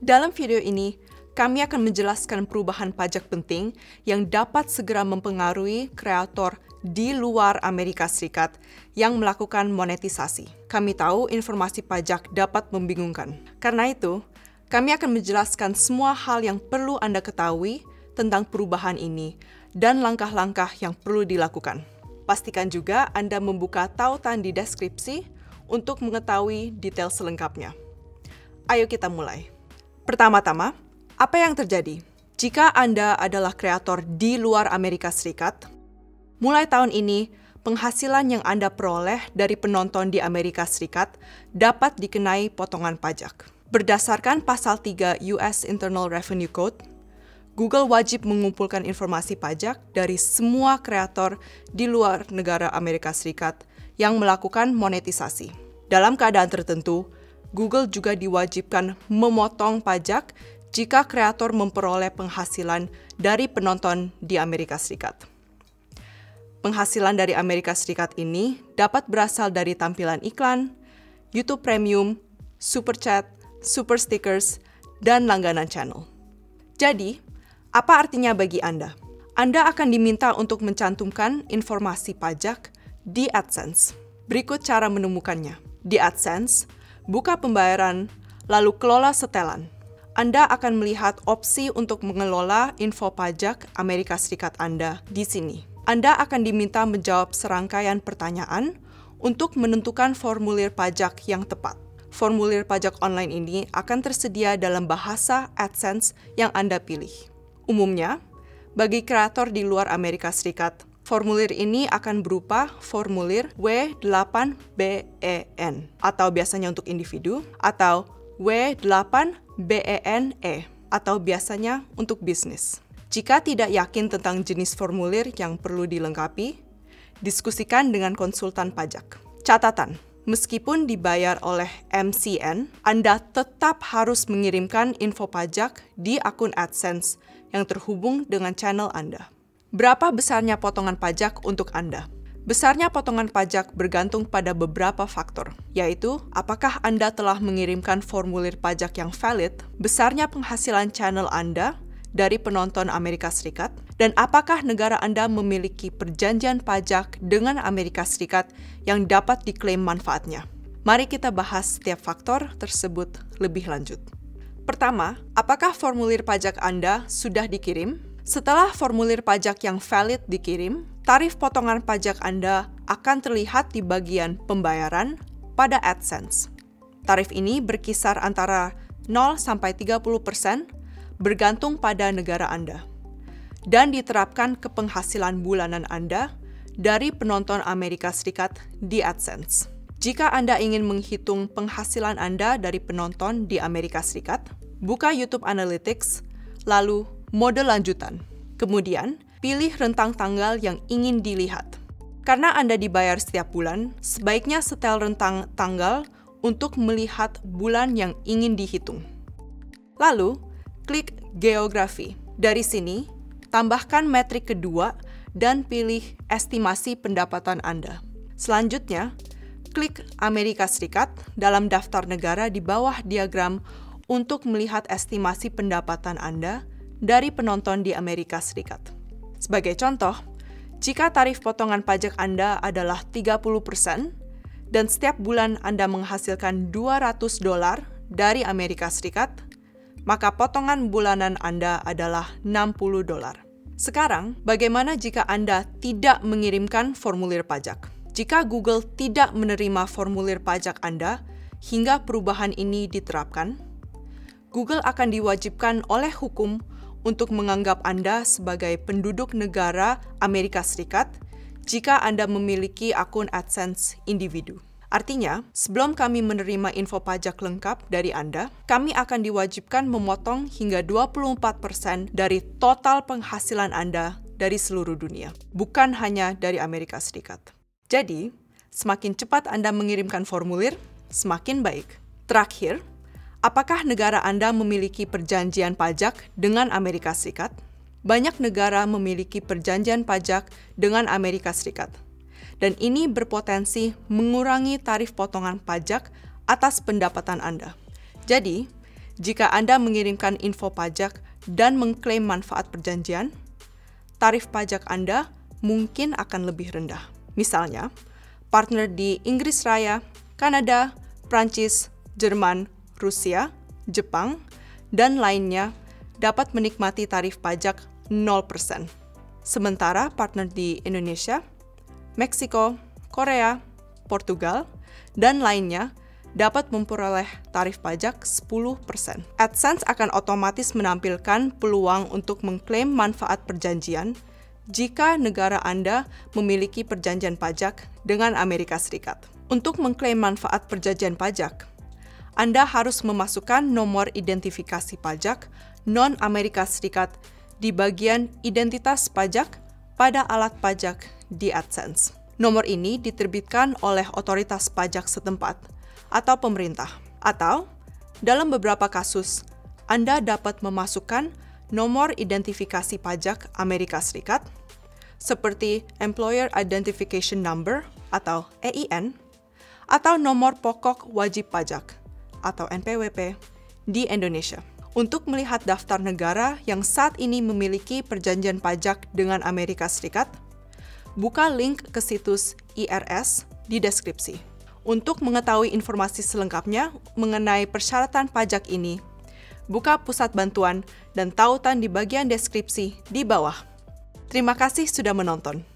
Dalam video ini, kami akan menjelaskan perubahan pajak penting yang dapat segera mempengaruhi kreator di luar Amerika Serikat yang melakukan monetisasi. Kami tahu informasi pajak dapat membingungkan. Karena itu, kami akan menjelaskan semua hal yang perlu Anda ketahui tentang perubahan ini dan langkah-langkah yang perlu dilakukan. Pastikan juga Anda membuka tautan di deskripsi untuk mengetahui detail selengkapnya. Ayo kita mulai. Pertama-tama, apa yang terjadi jika Anda adalah kreator di luar Amerika Serikat? Mulai tahun ini, penghasilan yang Anda peroleh dari penonton di Amerika Serikat dapat dikenai potongan pajak. Berdasarkan Pasal 3 US Internal Revenue Code, Google wajib mengumpulkan informasi pajak dari semua kreator di luar negara Amerika Serikat yang melakukan monetisasi. Dalam keadaan tertentu, Google juga diwajibkan memotong pajak jika kreator memperoleh penghasilan dari penonton di Amerika Serikat. Penghasilan dari Amerika Serikat ini dapat berasal dari tampilan iklan, YouTube Premium, Super Chat, Super Stickers, dan langganan channel. Jadi, apa artinya bagi Anda? Anda akan diminta untuk mencantumkan informasi pajak di AdSense. Berikut cara menemukannya. Di AdSense, buka pembayaran, lalu kelola setelan. Anda akan melihat opsi untuk mengelola info pajak Amerika Serikat Anda di sini. Anda akan diminta menjawab serangkaian pertanyaan untuk menentukan formulir pajak yang tepat. Formulir pajak online ini akan tersedia dalam bahasa AdSense yang Anda pilih. Umumnya, bagi kreator di luar Amerika Serikat, formulir ini akan berupa formulir W8BEN atau biasanya untuk individu atau W8BENE atau biasanya untuk bisnis. Jika tidak yakin tentang jenis formulir yang perlu dilengkapi, diskusikan dengan konsultan pajak. Catatan, meskipun dibayar oleh MCN, Anda tetap harus mengirimkan info pajak di akun AdSense yang terhubung dengan channel Anda. Berapa besarnya potongan pajak untuk Anda? Besarnya potongan pajak bergantung pada beberapa faktor, yaitu apakah Anda telah mengirimkan formulir pajak yang valid, besarnya penghasilan channel Anda dari penonton Amerika Serikat, dan apakah negara Anda memiliki perjanjian pajak dengan Amerika Serikat yang dapat diklaim manfaatnya. Mari kita bahas setiap faktor tersebut lebih lanjut. Pertama, apakah formulir pajak Anda sudah dikirim? Setelah formulir pajak yang valid dikirim, tarif potongan pajak Anda akan terlihat di bagian pembayaran pada AdSense. Tarif ini berkisar antara 0-30% bergantung pada negara Anda dan diterapkan ke penghasilan bulanan Anda dari penonton Amerika Serikat di AdSense. Jika Anda ingin menghitung penghasilan Anda dari penonton di Amerika Serikat, buka YouTube Analytics, lalu mode lanjutan. Kemudian, pilih rentang tanggal yang ingin dilihat. Karena Anda dibayar setiap bulan, sebaiknya setel rentang tanggal untuk melihat bulan yang ingin dihitung. Lalu, klik Geografi. Dari sini, tambahkan metrik kedua dan pilih estimasi pendapatan Anda. Selanjutnya, klik Amerika Serikat dalam daftar negara di bawah diagram untuk melihat estimasi pendapatan Anda dari penonton di Amerika Serikat. Sebagai contoh, jika tarif potongan pajak Anda adalah 30% dan setiap bulan Anda menghasilkan $200 dari Amerika Serikat, maka potongan bulanan Anda adalah $60. Sekarang, bagaimana jika Anda tidak mengirimkan formulir pajak? Jika Google tidak menerima formulir pajak Anda hingga perubahan ini diterapkan, Google akan diwajibkan oleh hukum untuk menganggap Anda sebagai penduduk negara Amerika Serikat jika Anda memiliki akun AdSense individu. Artinya, sebelum kami menerima info pajak lengkap dari Anda, kami akan diwajibkan memotong hingga 24% dari total penghasilan Anda dari seluruh dunia, bukan hanya dari Amerika Serikat. Jadi, semakin cepat Anda mengirimkan formulir, semakin baik. Terakhir, apakah negara Anda memiliki perjanjian pajak dengan Amerika Serikat? Banyak negara memiliki perjanjian pajak dengan Amerika Serikat. Dan ini berpotensi mengurangi tarif potongan pajak atas pendapatan Anda. Jadi, Jika Anda mengirimkan info pajak dan mengklaim manfaat perjanjian, tarif pajak Anda mungkin akan lebih rendah. Misalnya, partner di Inggris Raya, Kanada, Prancis, Jerman, Rusia, Jepang, dan lainnya dapat menikmati tarif pajak 0%. Sementara partner di Indonesia, Meksiko, Korea, Portugal, dan lainnya dapat memperoleh tarif pajak 10%. AdSense akan otomatis menampilkan peluang untuk mengklaim manfaat perjanjian jika negara Anda memiliki perjanjian pajak dengan Amerika Serikat. Untuk mengklaim manfaat perjanjian pajak, Anda harus memasukkan nomor identifikasi pajak non-Amerika Serikat di bagian identitas pajak pada alat pajak di AdSense. Nomor ini diterbitkan oleh otoritas pajak setempat atau pemerintah. Atau, dalam beberapa kasus, Anda dapat memasukkan nomor identifikasi pajak Amerika Serikat, seperti Employer Identification Number atau EIN, atau nomor pokok wajib pajak atau NPWP di Indonesia. Untuk melihat daftar negara yang saat ini memiliki perjanjian pajak dengan Amerika Serikat, buka link ke situs IRS di deskripsi. Untuk mengetahui informasi selengkapnya mengenai persyaratan pajak ini, buka pusat bantuan dan tautan di bagian deskripsi di bawah. Terima kasih sudah menonton.